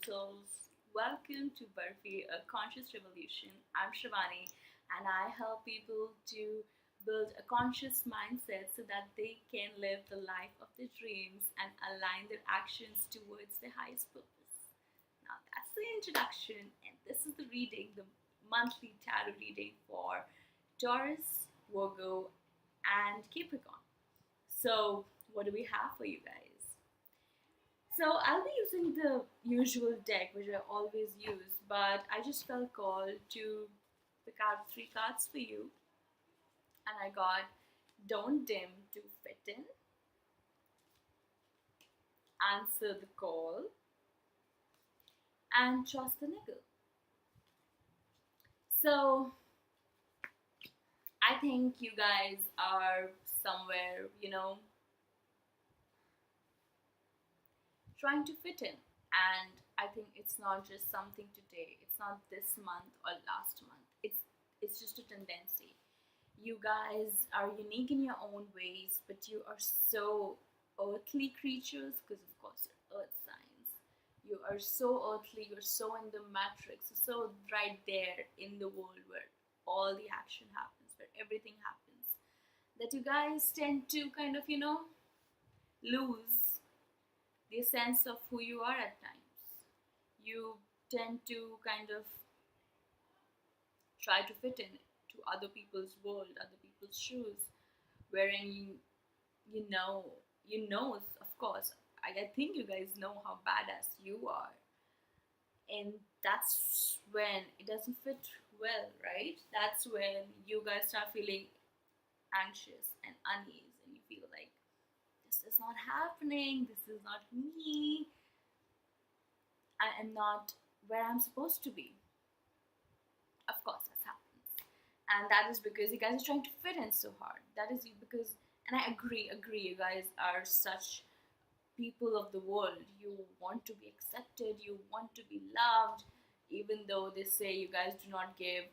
souls. Welcome to Burfi, a conscious revolution. I'm Shivani, and I help people to build a conscious mindset so that they can live the life of their dreams and align their actions towards their highest purpose. Now, that's the introduction, and this is the reading, the monthly tarot reading for Taurus, Virgo, and Capricorn. So, what do we have for you guys? So I'll be using the usual deck which I always use, but I just felt called to pick out three cards for you, and I got Don't Dim to Fit In, Answer the Call, and Trust the Niggle. So I think you guys are somewhere, trying to fit in. And I think it's not just something today. It's not this month or last month. It's just a tendency. You guys are unique in your own ways, but you are so earthly creatures because of course you're earth signs. You are so earthly, you're so in the matrix, so right there in the world where all the action happens, where everything happens, that you guys tend to kind of, lose the sense of who you are at times. You tend to kind of try to fit in to other people's world, other people's shoes, wherein of course, I think you guys know how badass you are, and that's when it doesn't fit well, right? That's when you guys start feeling anxious and unease, and you feel like this is not happening, this is not me, I am not where I'm supposed to be. Of course, that happens. And that is because you guys are trying to fit in so hard. That is because, and I agree, you guys are such people of the world. You want to be accepted, you want to be loved, even though they say you guys do not give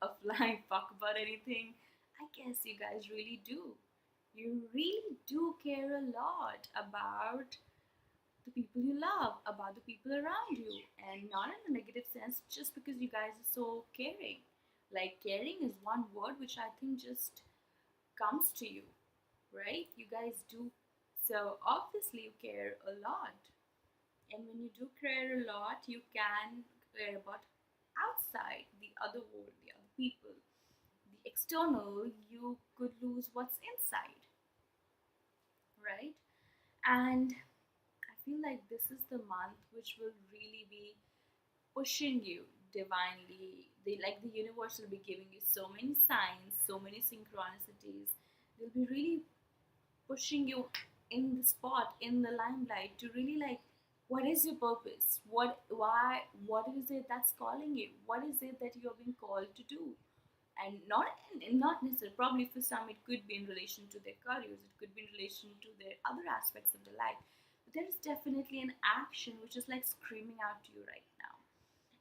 a flying fuck about anything. I guess you guys really do. You really do care a lot about the people you love, about the people around you, and not in a negative sense, just because you guys are so caring. Like, caring is one word which I think just comes to you, right? You guys do. So, obviously, you care a lot. And when you do care a lot, you can care about outside, the other world, the other people, the external. You could lose what's inside, right? And I feel like this is the month which will really be pushing you divinely. The universe will be giving you so many signs, so many synchronicities. They'll be really pushing you in the spot, in the limelight, to really like, what is your purpose? What is it that's calling you? What is it that you're being called to do? And not necessarily, probably for some it could be in relation to their careers, it could be in relation to their other aspects of their life, but there is definitely an action which is like screaming out to you right now,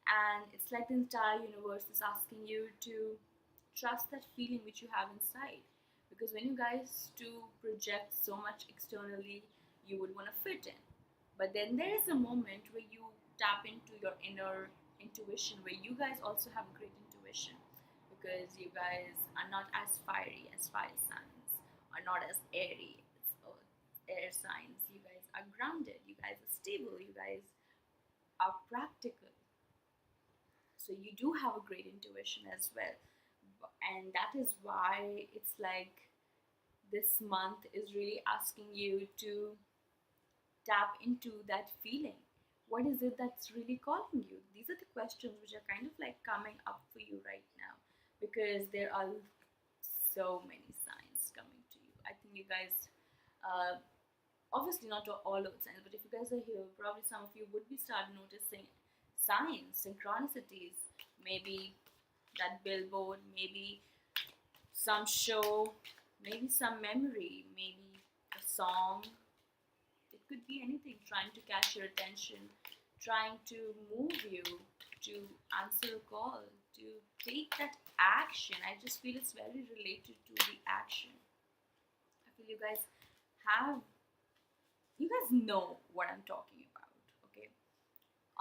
and it's like the entire universe is asking you to trust that feeling which you have inside, because when you guys do project so much externally, you would want to fit in, but then there is a moment where you tap into your inner intuition, where you guys also have a great intuition, because you guys are not as fiery as fire signs, are not as airy as air signs. You guys are grounded, you guys are stable, you guys are practical. So you do have a great intuition as well. And that is why it's like this month is really asking you to tap into that feeling. What is it that's really calling you? These are the questions which are kind of like coming up for you right now, because there are so many signs coming to you. I think you guys, obviously not all of the signs, but if you guys are here, probably some of you would be starting noticing signs, synchronicities, maybe that billboard, maybe some show, maybe some memory, maybe a song. It could be anything trying to catch your attention, trying to move you to answer a call, to take that action. I just feel it's very related to the action. I feel have, you guys know what I'm talking about, okay?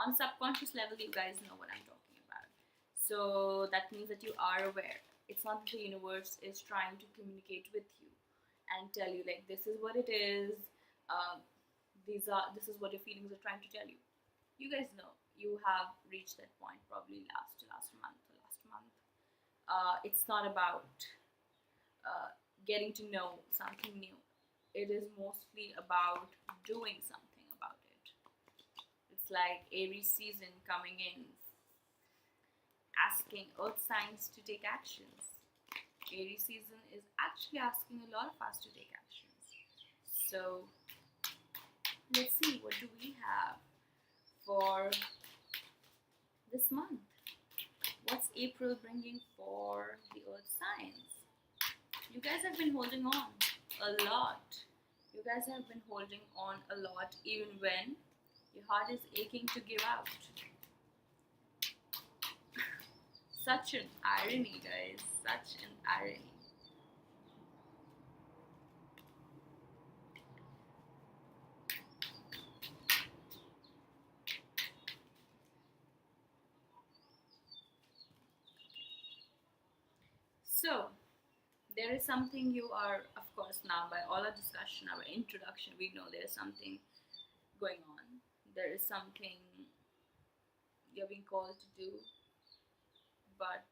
On a subconscious level, you guys know what I'm talking about. So that means that you are aware. It's not that the universe is trying to communicate with you and tell you like this is what it is. Um, this is what your feelings are trying to tell you. You guys know you have reached that point probably last month or last month. It's not about getting to know something new. It is mostly about doing something about it. It's like Aries season coming in, asking earth signs to take actions. Aries season is actually asking a lot of us to take actions. So let's see, what do we have for this month? What's April bringing for the earth signs? You guys have been holding on a lot. You guys have been holding on a lot even when your heart is aching to give out. Such an irony, guys. Such an irony. So, there is something you are, of course, now by all our discussion, our introduction, we know there is something going on. There is something you're being called to do, but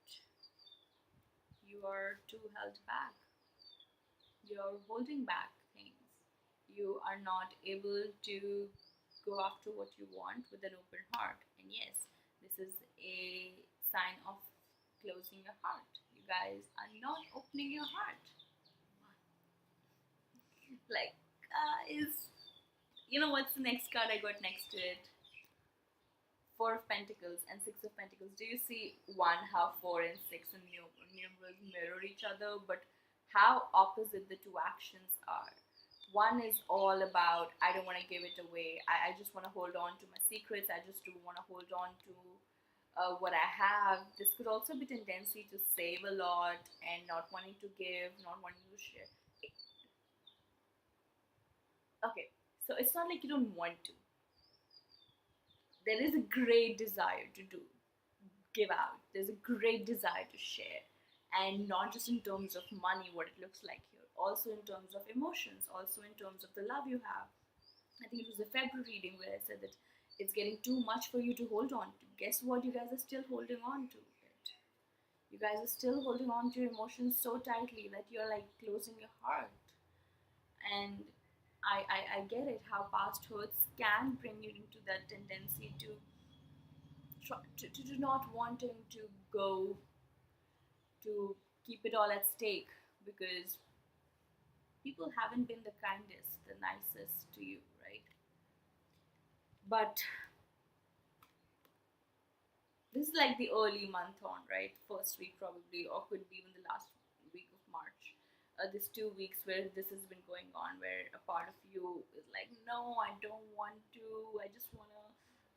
you are too held back. You're holding back things. You are not able to go after what you want with an open heart. And yes, this is a sign of closing your heart. You guys are not opening your heart. Like, is you know what's the next card I got next to it? Four of Pentacles and Six of Pentacles. Do you see one how four and six and numerals mirror each other, but how opposite the two actions are? One is all about I don't want to give it away. I just want to hold on to my secrets. I just do want to hold on to what I have. This could also be tendency to save a lot and not wanting to give, not wanting to share. Okay, so it's not like you don't want to. There is a great desire to do, give out. There's a great desire to share, and not just in terms of money, what it looks like here, also in terms of emotions, also in terms of the love you have. I think it was the February reading where I said that it's getting too much for you to hold on to. Guess what? You guys are still holding on to it. You guys are still holding on to your emotions so tightly that you're like closing your heart. And I get it how past hurts can bring you into that tendency to not wanting to go to keep it all at stake because people haven't been the kindest, the nicest to you, right? But this is like the early month on, right? First week probably, or could be even the last week of March. This 2 weeks where this has been going on, where a part of you is like, no, I don't want to. I just wanna,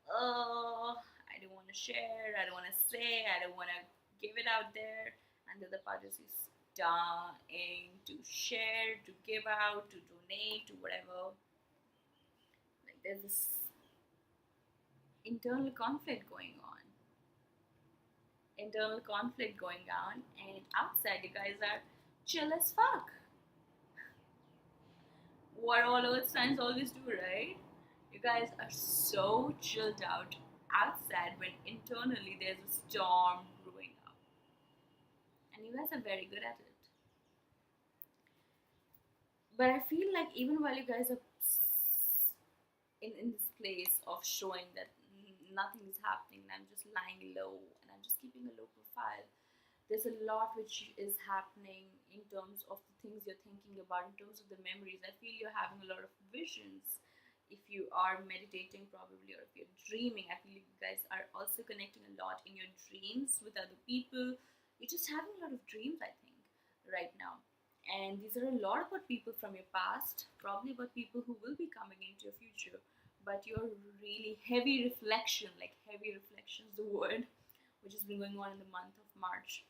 I don't want to share. I don't want to say. I don't want to give it out there. And the other part is dying to share, to give out, to donate, to whatever. Like there's this internal conflict going on. Internal conflict going on, and outside you guys are chill as fuck. What all earth signs always do, right? You guys are so chilled out outside when internally there's a storm brewing up. And you guys are very good at it. But I feel like even while you guys are in this place of showing that nothing is happening and I'm just lying low and I'm just keeping a low profile, there's a lot which is happening in terms of the things you're thinking about, in terms of the memories. I feel you're having a lot of visions. If you are meditating, probably, or if you're dreaming, I feel you guys are also connecting a lot in your dreams with other people. You're just having a lot of dreams, I think, right now. And these are a lot about people from your past, probably about people who will be coming into your future. But your really heavy reflection, like heavy reflection is the word, which has been going on in the month of March,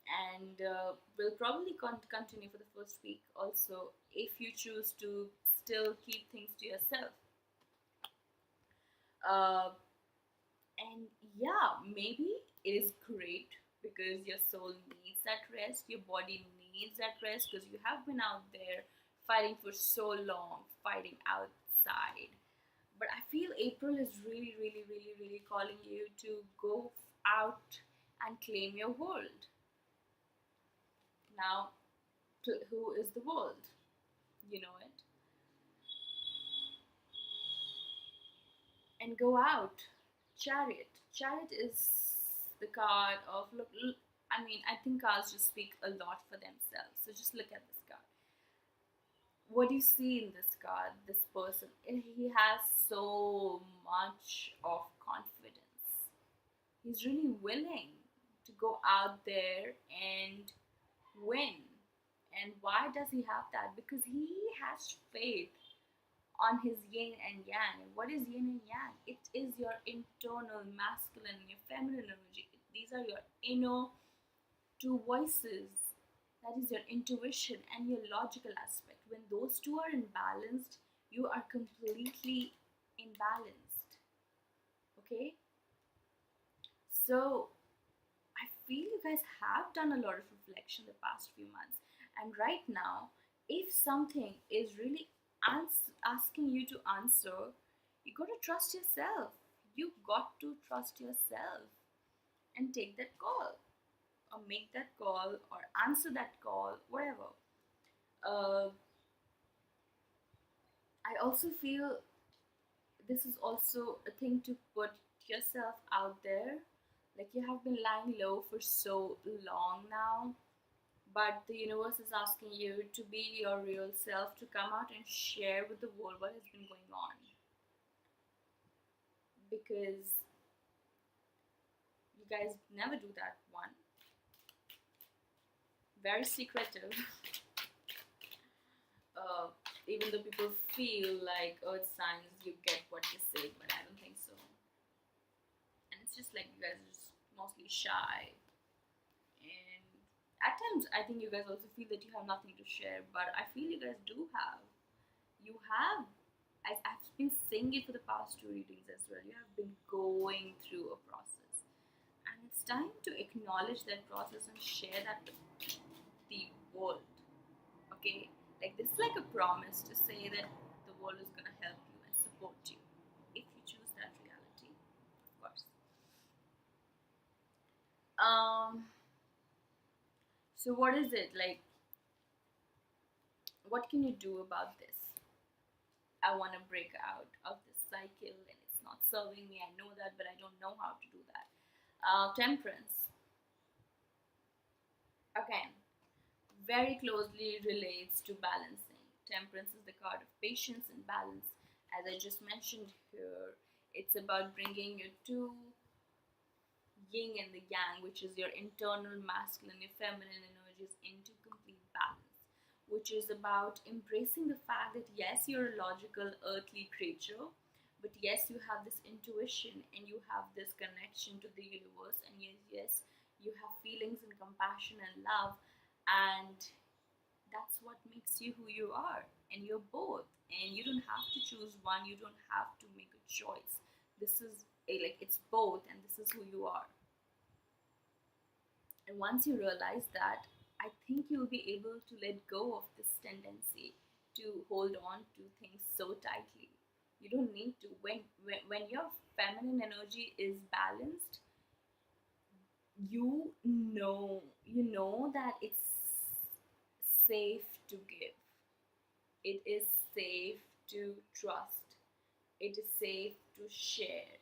and will probably continue for the first week also if you choose to still keep things to yourself. Uh, And yeah, maybe it is great because your soul needs that rest, your body needs that rest because you have been out there fighting for so long, fighting outside. But I feel April is really, really, really, really calling you to go out and claim your world. Now, who is the world? You know it. And go out. Chariot. Chariot is the card of look. I mean, I think cards just speak a lot for themselves. So just look at this card. What do you see in this card? This person, he has so much of confidence. He's really willing to go out there and win. And why does he have that? Because he has faith on his yin and yang. And what is yin and yang? It is your internal masculine and your feminine energy. These are your inner two voices. That is your intuition and your logical aspect. When those two are imbalanced, you are completely imbalanced. Okay? So I feel you guys have done a lot of reflection the past few months. And right now, if something is really asking you to answer, you got to trust yourself. You got to trust yourself and take that call, or make that call, or answer that call, whatever. Uh, I also feel this is also a thing to put yourself out there. Like you have been lying low for so long now, but the universe is asking you to be your real self, to come out and share with the world what has been going on. Because you guys never do that one. Very secretive. uh, Even though people feel like, oh, it's signs, you get what you say, but I don't think so. And it's just like you guys are just mostly shy. And at times, I think you guys also feel that you have nothing to share, but I feel you guys do have. You have. I've been saying it for the past two readings as well. You have been going through a process. And it's time to acknowledge that process and share that with the world. Okay? Like, this is like a promise to say that the world is going to help you and support you if you choose that reality, of course. Um, so, what is it? Like, what can you do about this? I want to break out of this cycle and it's not serving me. I know that, but I don't know how to do that. Temperance, again, very closely relates to balancing. Temperance is the card of patience and balance. As I just mentioned here, it's about bringing your two yin and the yang, which is your internal masculine, your feminine energies, into complete balance. Which is about embracing the fact that yes, you're a logical earthly creature, but yes, you have this intuition and you have this connection to the universe, and yes, you have feelings and compassion and love, and that's what makes you who you are. And you're both, and you don't have to choose one, you don't have to make a choice. This is like it's both, and this is who you are. And once you realize that, I think you'll be able to let go of this tendency to hold on to things so tightly. You don't need to. When your feminine energy is balanced, you know that it's safe to give. It is safe to trust. It is safe to share.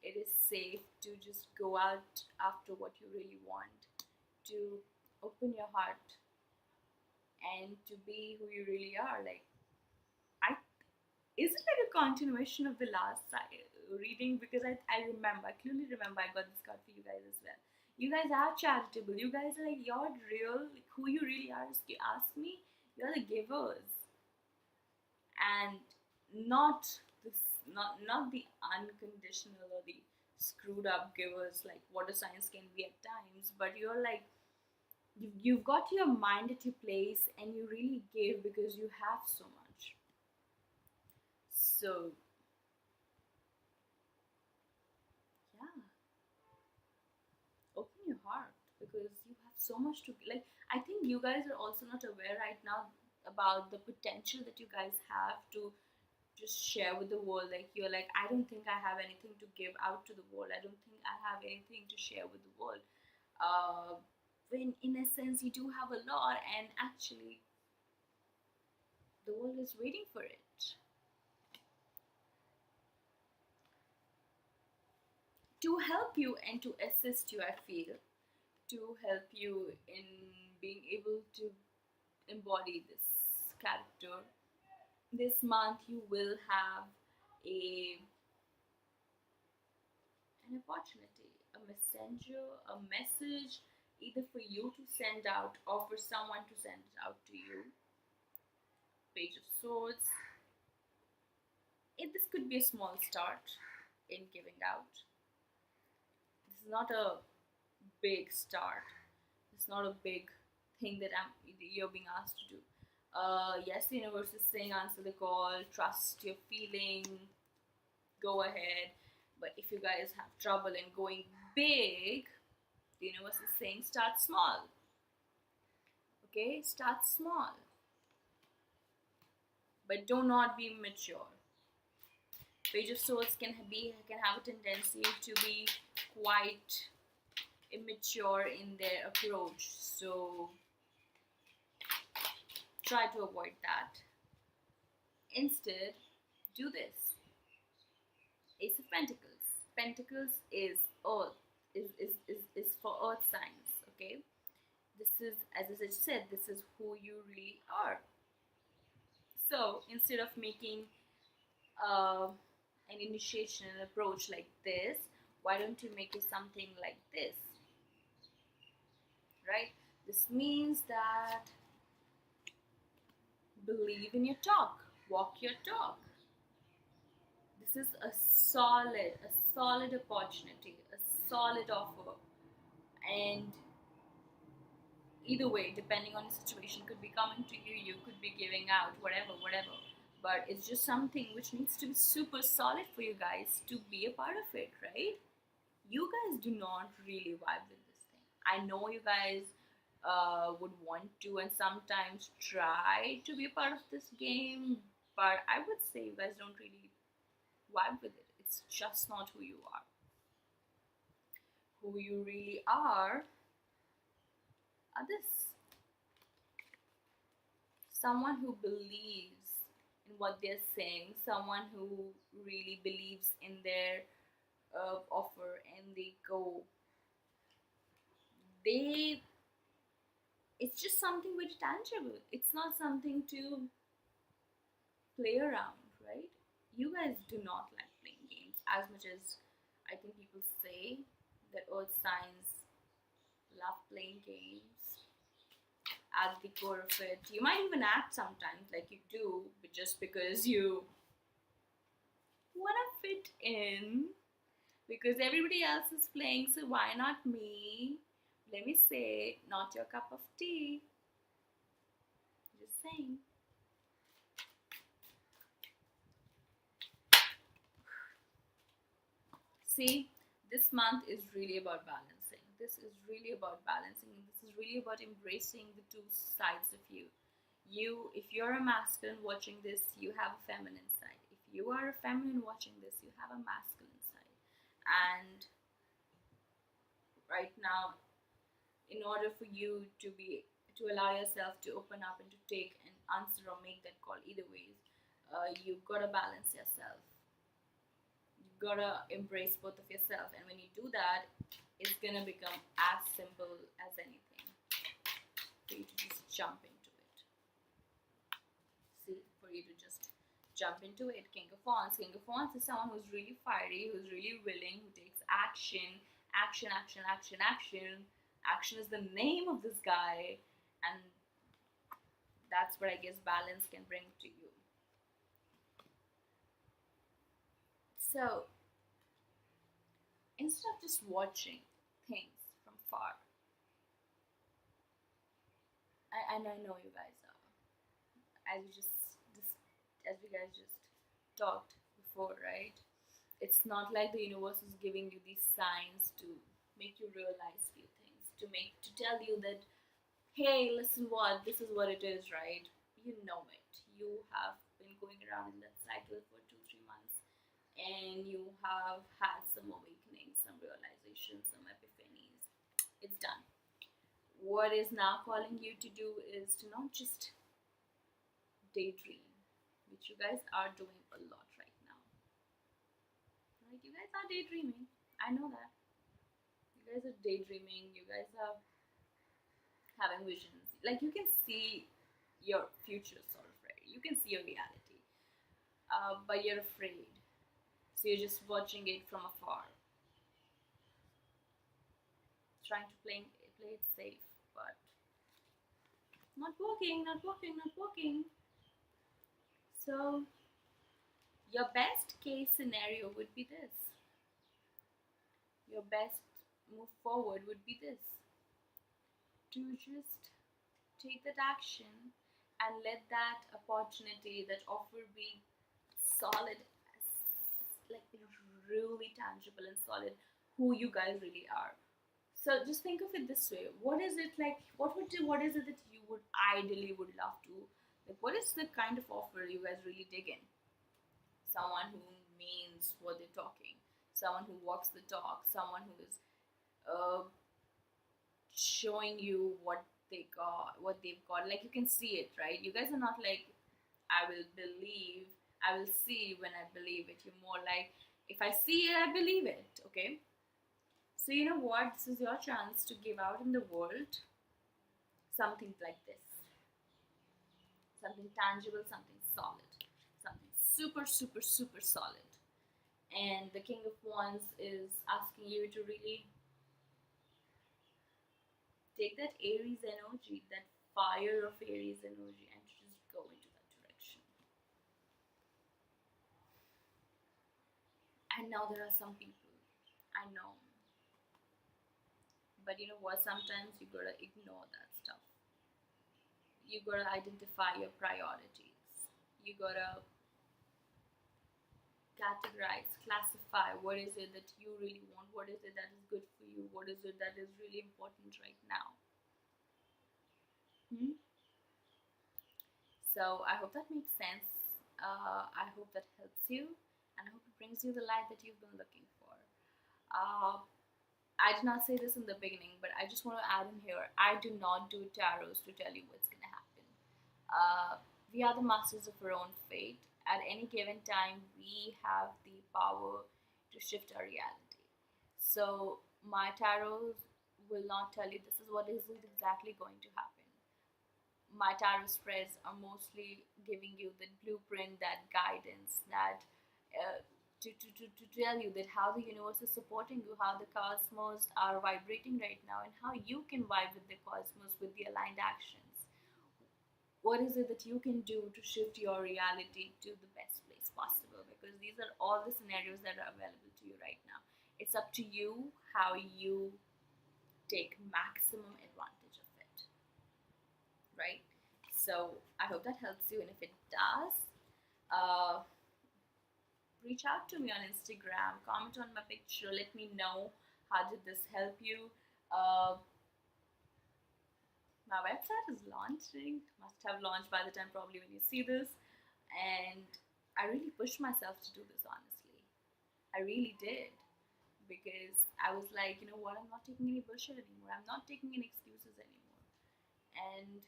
It is safe to just go out after what you really want, to open your heart and to be who you really are. Like, I is it like a continuation of the last reading? Because I clearly remember I got this card for you guys as well. You guys are charitable. You guys are like, you're real, like who you really are. If you ask me, you're the givers, and not this, not the unconditional or the screwed up givers like water signs can be at times, but you're like you've got your mind at your place and you really give because you have so much. So yeah, so much to like. I think you guys are also not aware right now about the potential that you guys have to just share with the world. Like, you're like, I don't think I have anything to give out to the world. I don't think I have anything to share with the world. uh, when in a sense you do have a lot, and actually the world is waiting for it to help you and to assist you. I feel, to help you in being able to embody this character. This month you will have a an opportunity, a messenger, a message, either for you to send out or for someone to send it out to you. Page of Swords. This could be a small start in giving out. This is not a big start. It's not a big thing that you're being asked to do. Yes, the universe is saying answer the call, trust your feeling, go ahead. But if you guys have trouble in going big, the universe is saying start small. Okay, start small, but do not be immature. Page of Swords can have a tendency to be quite immature in their approach, so try to avoid that. Instead, do this. Ace of Pentacles. Pentacles is earth, is for earth signs, okay? This is, as I said, this is who you really are. So instead of making uh, an initiation, an approach like this, why don't you make it something like this, right? This means that believe in your talk, walk your talk. This is a solid opportunity, a solid offer. And either way, depending on the situation, could be coming to you, you could be giving out, whatever. But it's just something which needs to be super solid for you guys to be a part of it, right? You guys do not really vibe with this thing. I know you guys would want to and sometimes try to be a part of this game, but I would say you guys don't really vibe with it. It's just not who you are. Who you really are this someone who believes in what they're saying, someone who really believes in their offer, and they it's just something very tangible. It's not something to play around, right? You guys do not like playing games as much as I think people say that earth signs love playing games. At the core of it, you might even act sometimes like you do, but just because you want to fit in, because everybody else is playing, so why not me? Let me say, not your cup of tea. Just saying. See, this month is really about balancing. This is really about balancing. This is really about embracing the two sides of you. If you're a masculine watching this, you have a feminine side. If you are a feminine watching this, you have a masculine side. And right now, in order for you to allow yourself to open up and to take an answer or make that call either ways, you've got to balance yourself. You've got to embrace both of yourself, and when you do that, it's gonna become as simple as anything for you to just jump into it. See, for you to just jump into it. King of Wands. King of Wands is someone who's really fiery, who's really willing, who takes action. Action is the name of this guy, and that's what I guess balance can bring to you. So instead of just watching things from far, and I know you guys are, as we guys just talked before, right? It's not like the universe is giving you these signs to make you realize few things. to tell you that, hey, listen, what this is what it is, right? You know it. You have been going around in that cycle for 2 3 months, and you have had some awakenings, some realizations, some epiphanies. It's done. What is now calling you to do is to not just daydream, which you guys are doing a lot right now. Right? You guys are daydreaming. I know that. You guys are daydreaming. You guys are having visions. Like you can see your future, sort of, right? You can see your reality, but you're afraid. So you're just watching it from afar, trying to play it safe, but not working, not working, not working. So your best case scenario would be this. Your best move forward would be this: to just take that action and let that opportunity, that offer be solid, like really tangible and solid, who you guys really are. So just think of it this way: what is it like? What is it that you would ideally would love to, like? What is the kind of offer you guys really dig in? Someone who means what they're talking, someone who walks the talk, someone who is uh, showing you what they've got. Like you can see it, right? You guys are not like, I will believe, I will see when I believe it. You're more like, if I see it, I believe it. Okay. So you know what? This is your chance to give out in the world something like this, something tangible, something solid, something super, super, super solid. And the King of Wands is asking you to really take that Aries energy, that fire of Aries energy, and to just go into that direction. And now there are some people, I know, but you know what? Sometimes you gotta ignore that stuff. You gotta identify your priorities. You gotta categorize, classify what is it that you really want, what is it that is good for you, what is it that is really important right now. Hmm? So I hope that makes sense. I hope that helps you, and I hope it brings you the light that you've been looking for. Uh, I did not say this in the beginning, but I just want to add in here: I do not do tarots to tell you what's going to happen. We are the masters of our own fate. At any given time, we have the power to shift our reality. So, my tarot will not tell you this is what is exactly going to happen. My tarot spreads are mostly giving you the blueprint, that guidance, that to tell you that how the universe is supporting you, how the cosmos are vibrating right now, and how you can vibe with the cosmos with the aligned actions. What is it that you can do to shift your reality to the best place possible? Because these are all the scenarios that are available to you right now. It's up to you how you take maximum advantage of it, right? So I hope that helps you, and if it does, uh, reach out to me on Instagram, comment on my picture, let me know how did this help you. Uh, my website is launching, must have launched by the time probably when you see this, and I really pushed myself to do this, honestly. I really did, because I was like, you know what, I'm not taking any bullshit anymore, I'm not taking any excuses anymore, and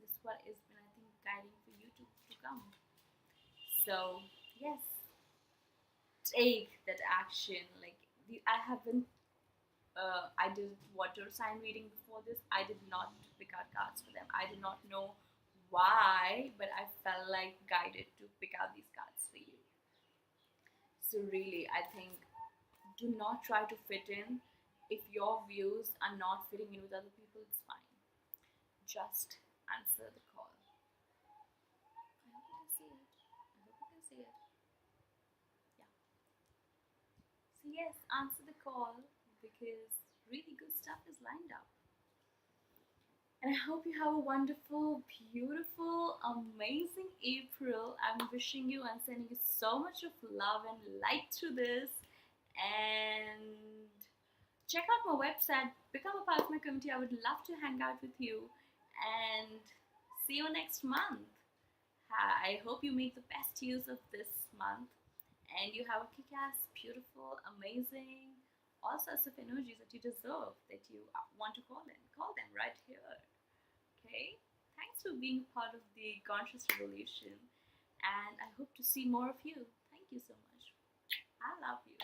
this is what is been, I think, guiding for you to come. So yes, take that action. Like I haven't I did water sign reading before this. I did not pick out cards for them. I did not know why, but I felt like guided to pick out these cards for you. So really, I think, do not try to fit in. If your views are not fitting in with other people, it's fine. Just answer the call. I hope you can see it. I hope you can see it. Yeah. So yes, answer the call, because really good stuff is lined up. And I hope you have a wonderful, beautiful, amazing April. I'm wishing you and sending you so much of love and light through this. And check out my website, become a part of my community. I would love to hang out with you, and see you next month. I hope you make the best use of this month, and you have a kick-ass, beautiful, amazing, all sorts of energies that you deserve, that you want to call in. Call them right here. Okay? Thanks for being part of the conscious revolution, and I hope to see more of you. Thank you so much. I love you.